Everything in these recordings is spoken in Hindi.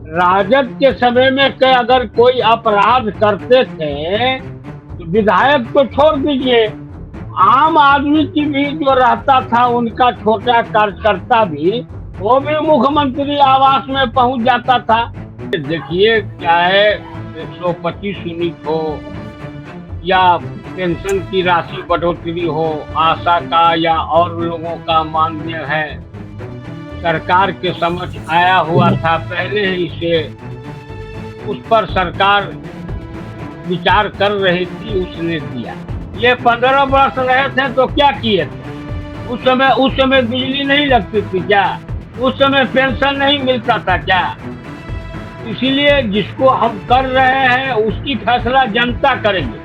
राजद के समय में अगर कोई अपराध करते थे तो विधायक तो छोड़ दीजिए, आम आदमी की भी जो रहता था उनका छोटा कार्यकर्ता भी, वो भी मुख्यमंत्री आवास में पहुंच जाता था। देखिए, चाहे 125 यूनिट हो या पेंशन की राशि बढ़ोतरी हो, आशा का या और लोगों का मान्य है, सरकार के समक्ष आया हुआ था पहले ही से, उस पर सरकार विचार कर रही थी, उसने दिया। ये 15 वर्ष रहे थे तो क्या किए थे? उस समय बिजली नहीं लगती थी क्या? उस समय पेंशन नहीं मिलता था क्या? इसीलिए जिसको हम कर रहे हैं उसकी फैसला जनता करेगी।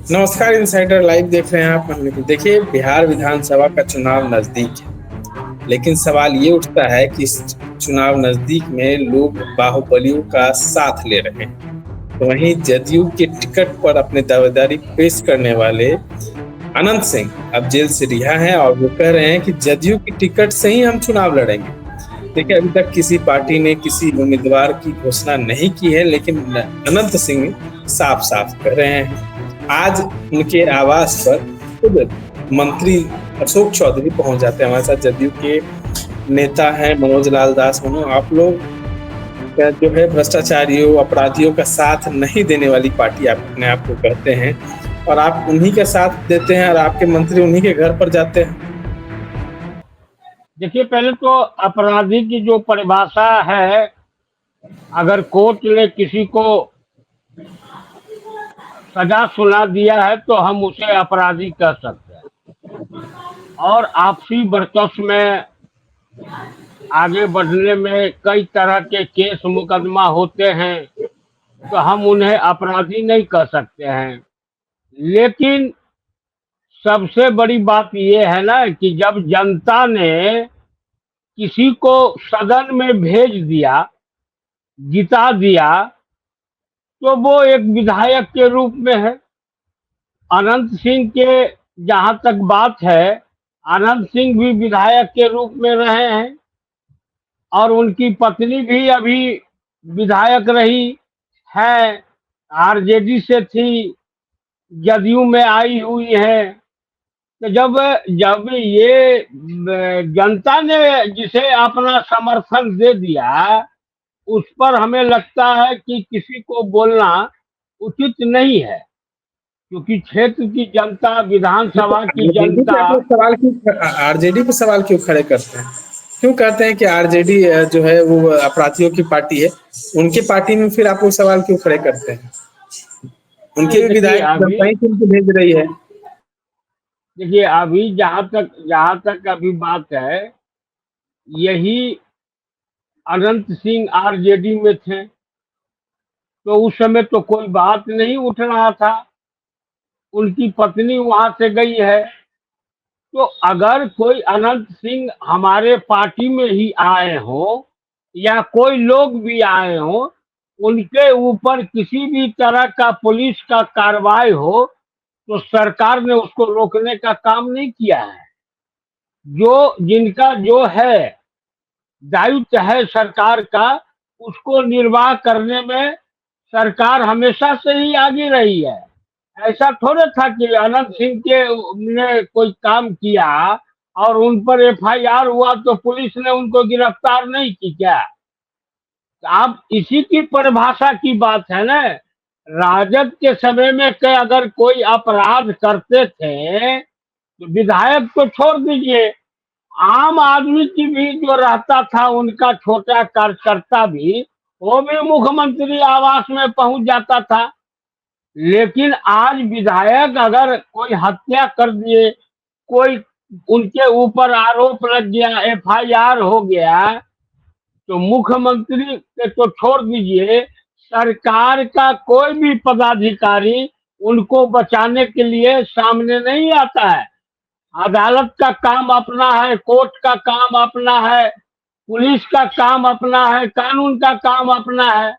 नमस्कार, इनसाइडर लाइव देख रहे हैं आप। देखिए, बिहार विधानसभा का चुनाव नजदीक है, लेकिन सवाल ये उठता है कि इस चुनाव नजदीक में लोग बाहुबलियों का साथ ले रहे हैं। तो वहीं जदयू के टिकट पर अपनी दावेदारी पेश करने वाले अनंत सिंह अब जेल से रिहा हैं और वो कह रहे हैं कि जदयू की टिकट से ही हम चुनाव लड़ेंगे। देखिए, अभी तक किसी पार्टी ने किसी उम्मीदवार की घोषणा नहीं की है, लेकिन अनंत सिंह साफ साफ कह रहे हैं। आज उनके आवास पर खुद मंत्री अशोक चौधरी पहुंच जाते हैं। हमारे साथ जदयू के नेता हैं मनोज लाल दास। आप लोग जो है भ्रष्टाचारियों अपराधियों का साथ नहीं देने वाली पार्टी आप अपने आप को कहते हैं, और आप उन्हीं के साथ देते हैं और आपके मंत्री उन्हीं के घर पर जाते हैं। देखिए, पहले तो अपराधी की जो परिभाषा है, अगर कोर्ट ने किसी को सजा सुना दिया है तो हम उसे अपराधी कह सकते हैं। और आपसी वर्चस्व में आगे बढ़ने में कई तरह के केस मुकदमा होते हैं, तो हम उन्हें अपराधी नहीं कह सकते हैं। लेकिन सबसे बड़ी बात यह है ना कि जब जनता ने किसी को सदन में भेज दिया, जिता दिया, तो वो एक विधायक के रूप में है। अनंत सिंह के जहां तक बात है, अनंत सिंह भी विधायक के रूप में रहे हैं और उनकी पत्नी भी अभी विधायक रही है, आरजेडी से थी, जदयू में आई हुई है। तो जब जब ये जनता ने जिसे अपना समर्थन दे दिया, उस पर हमें लगता है कि किसी को बोलना उचित नहीं है, क्योंकि क्षेत्र की जनता, विधानसभा की जनता। आरजेडी पे सवाल क्यों खड़े करते हैं? क्यों कहते हैं कि आरजेडी जो है वो अपराधियों की पार्टी है? उनकी पार्टी में फिर आप वो सवाल क्यों खड़े करते हैं? उनके भी देखिए विधायक अभी जनता ही तो उनको भेज रही है। देखिए अभी जहां तक अभी बात है, यही अनंत सिंह आरजेडी में थे, तो उस समय तो कोई बात नहीं उठ रहा था। उनकी पत्नी वहां से गई है, तो अगर कोई अनंत सिंह हमारे पार्टी में ही आए हो या कोई लोग भी आए हो, उनके ऊपर किसी भी तरह का पुलिस का कार्रवाई हो, तो सरकार ने उसको रोकने का काम नहीं किया है। जो जिनका जो है दायित्व है सरकार का, उसको निर्वाह करने में सरकार हमेशा से ही आगे रही है। ऐसा थोड़ा था कि अनंत सिंह के ने कोई काम किया और उन पर एफआईआर हुआ तो पुलिस ने उनको गिरफ्तार नहीं की क्या? आप इसी की परिभाषा की बात है ना। राजद के समय में अगर कोई अपराध करते थे तो विधायक तो छोड़ दीजिए, आम आदमी की भी जो रहता था उनका छोटा कार्यकर्ता भी, वो भी मुख्यमंत्री आवास में पहुंच जाता था। लेकिन आज विधायक अगर कोई हत्या कर दिए, कोई उनके ऊपर आरोप लग गया, एफआईआर हो गया, तो मुख्यमंत्री के तो छोड़ दीजिए, सरकार का कोई भी पदाधिकारी उनको बचाने के लिए सामने नहीं आता है। अदालत का काम अपना है, कोर्ट का काम अपना है, पुलिस का काम अपना है, कानून का काम अपना है।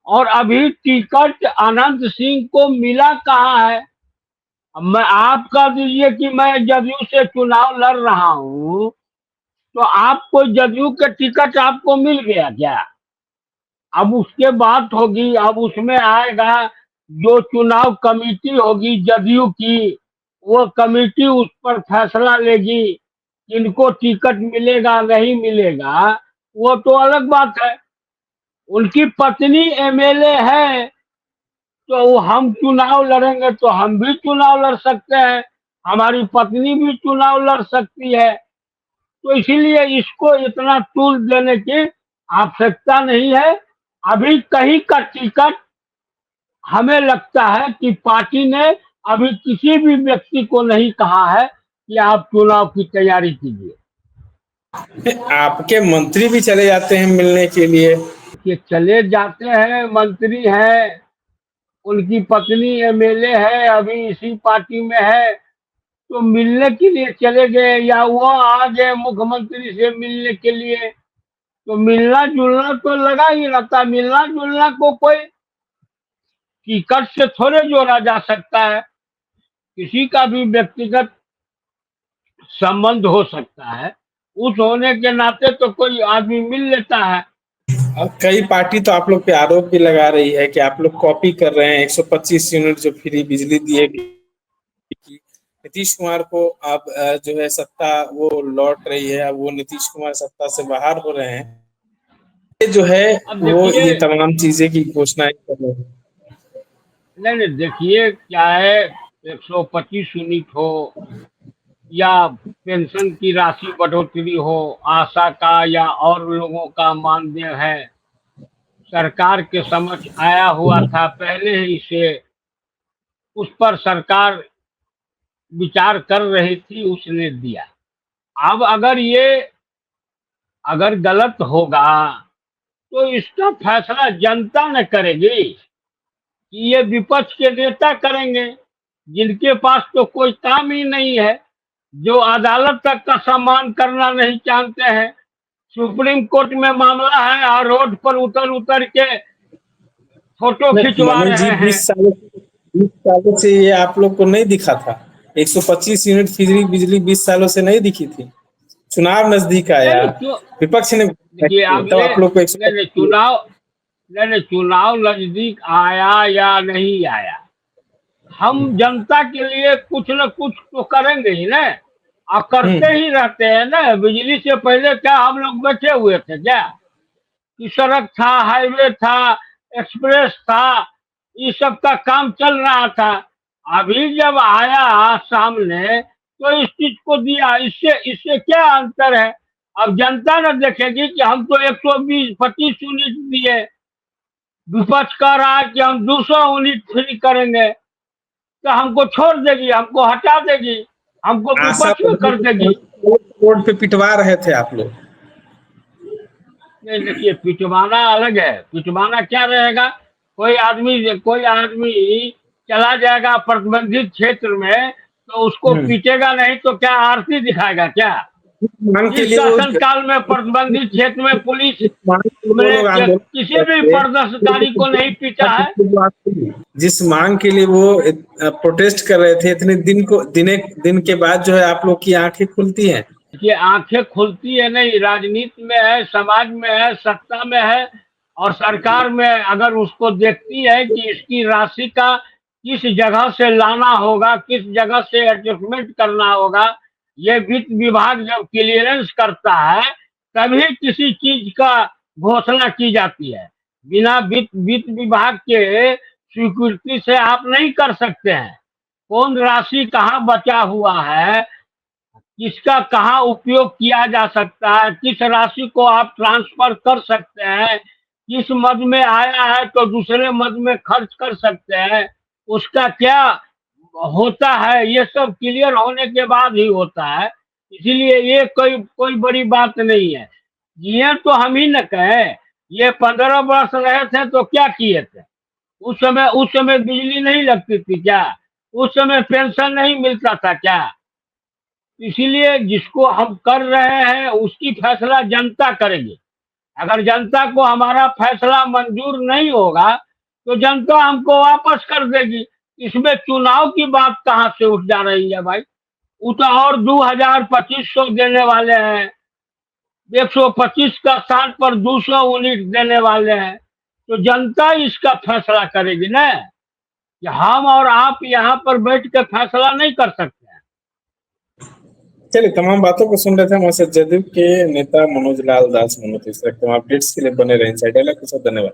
और अभी टिकट अनंत सिंह को मिला कहाँ है? अब मैं आप कह दीजिए कि मैं जदयू से चुनाव लड़ रहा हूँ, तो आपको जदयू के टिकट आपको मिल गया क्या? अब उसके बात होगी, अब उसमें आएगा जो चुनाव कमेटी होगी जदयू की, वो कमेटी उस पर फैसला लेगी किनको टिकट मिलेगा नहीं मिलेगा, वो तो अलग बात है। उनकी पत्नी एमएलए है, तो हम चुनाव लड़ेंगे तो हम भी चुनाव लड़ सकते हैं, हमारी पत्नी भी चुनाव लड़ सकती है। तो इसीलिए इसको इतना टूल देने की आवश्यकता नहीं है। अभी कहीं का टिकट हमें लगता है कि पार्टी ने अभी किसी भी व्यक्ति को नहीं कहा है कि आप चुनाव की तैयारी कीजिए। आपके मंत्री भी चले जाते हैं मिलने के लिए। कि चले जाते हैं, मंत्री हैं, उनकी पत्नी एमएलए है, अभी इसी पार्टी में है, तो मिलने के लिए चले गए या वो आ गए मुख्यमंत्री से मिलने के लिए, तो मिलना जुलना तो लगा ही रहता। मिलना जुलना को कोई टिकट से थोड़े जोड़ा जा सकता है, किसी का भी व्यक्तिगत संबंध हो सकता है, उस होने के नाते तो कोई आदमी मिल लेता है। और कई पार्टी तो आप लोग पे आरोप भी लगा रही है कि आप लोग कॉपी कर रहे हैं। 125 यूनिट जो फ्री बिजली दिए नीतीश कुमार को, अब जो है सत्ता वो लौट रही है, अब वो नीतीश कुमार सत्ता से बाहर हो रहे हैं, ये जो है अब वो देखिए, ये तमाम चीजें की घोषणाएं कर रहे हैं। नहीं नहीं, देखिए क्या है, 125 यूनिट हो या पेंशन की राशि बढ़ोतरी हो, आशा का या और लोगों का मानदेय है, सरकार के समक्ष आया हुआ था पहले ही से, उस पर सरकार विचार कर रही थी, उसने दिया। अब अगर गलत होगा तो इसका फैसला जनता न करेगी कि ये विपक्ष के नेता करेंगे, जिनके पास तो कोई काम ही नहीं है, जो अदालत तक का सम्मान करना नहीं जानते हैं। सुप्रीम कोर्ट में मामला है और रोड पर उतर उतर के फोटो खिंचवा मनोज जी, रहे हैं। 20 सालों से ये आप लोग को नहीं दिखा था? 125 यूनिट फ्री बिजली 20 सालों से नहीं दिखी थी। चुनाव नजदीक नहीं आया, नहीं, क्यों? विपक्ष ने देखिए, अब तब ये आप लोग को नहीं नहीं, 125। चुनाव नजदीक आया या नहीं आया, हम जनता के लिए कुछ न कुछ तो करेंगे ही ना, और करते ही रहते हैं ना। बिजली से पहले क्या हम लोग बैठे हुए थे क्या? कि सड़क था, हाईवे था, एक्सप्रेस था, ये सब का काम चल रहा था। अभी जब आया सामने तो इस चीज को दिया, इससे इससे क्या अंतर है? अब जनता न देखेगी कि हम तो 120-25 यूनिट दिए, विपक्ष कह रहा है कि हम 200 यूनिट फ्री करेंगे, तो हमको छोड़ देगी, हमको हटा देगी, हमको आशा विपक्ष में कर देगी। रोड पे पिटवा रहे थे आप लोग। नहीं, देखिए, पिटवाना अलग है, पिटवाना क्या रहेगा? कोई आदमी चला जाएगा प्रतिबंधित क्षेत्र में, तो उसको हम्म। पीटेगा नहीं तो क्या आरती दिखाएगा क्या? मांग के इस लिए वो शासन काल में प्रतिबंधित क्षेत्र में पुलिस मांग के लिए वो ने लोग आंदोलन किसी भी करते प्रदर्शनकारी को नहीं पीटा है। थे। जिस मांग के लिए वो प्रोटेस्ट कर रहे थे, इतने दिन के बाद जो है आप लोग की आंखें खुलती हैं। कि आंखें खुलती है नहीं, राजनीति में है, समाज में है, सत्ता में है, और सरकार में अगर उसको देखती है कि इसकी राशि का किस जगह से लाना होगा, किस जगह से एडजस्टमेंट करना होगा, ये वित्त विभाग जब क्लियरेंस करता है तभी किसी चीज का घोषणा की जाती है। बिना वित्त विभाग के स्वीकृति से आप नहीं कर सकते हैं। कौन राशि कहाँ बचा हुआ है, किसका कहाँ उपयोग किया जा सकता है, किस राशि को आप ट्रांसफर कर सकते हैं, किस मद में आया है तो दूसरे मद में खर्च कर सकते हैं, उसका क्या होता है, ये सब क्लियर होने के बाद ही होता है। इसीलिए ये कोई कोई बड़ी बात नहीं है। ये तो हम ही न कहें, ये 15 वर्ष रहे थे तो क्या किए थे? उस समय बिजली नहीं लगती थी क्या? उस समय पेंशन नहीं मिलता था क्या? इसीलिए जिसको हम कर रहे हैं उसकी फैसला जनता करेगी। अगर जनता को हमारा फैसला मंजूर नहीं होगा तो जनता हमको वापस कर देगी। इसमें चुनाव की बात कहाँ से उठ जा रही है भाई? वो तो और 2000-2500 देने वाले हैं, 125 का स्थान पर 200 यूनिट देने वाले हैं, तो जनता इसका फैसला करेगी ना, कि हम और आप यहाँ पर बैठ के फैसला नहीं कर सकते हैं। चलिए, तमाम बातों को सुन रहे थे हमारे साथ जदयू के नेता मनोज लाल दास मनोज। इस तरह के अपडेट्स के लिए बने रहे इनसाइडर। धन्यवाद।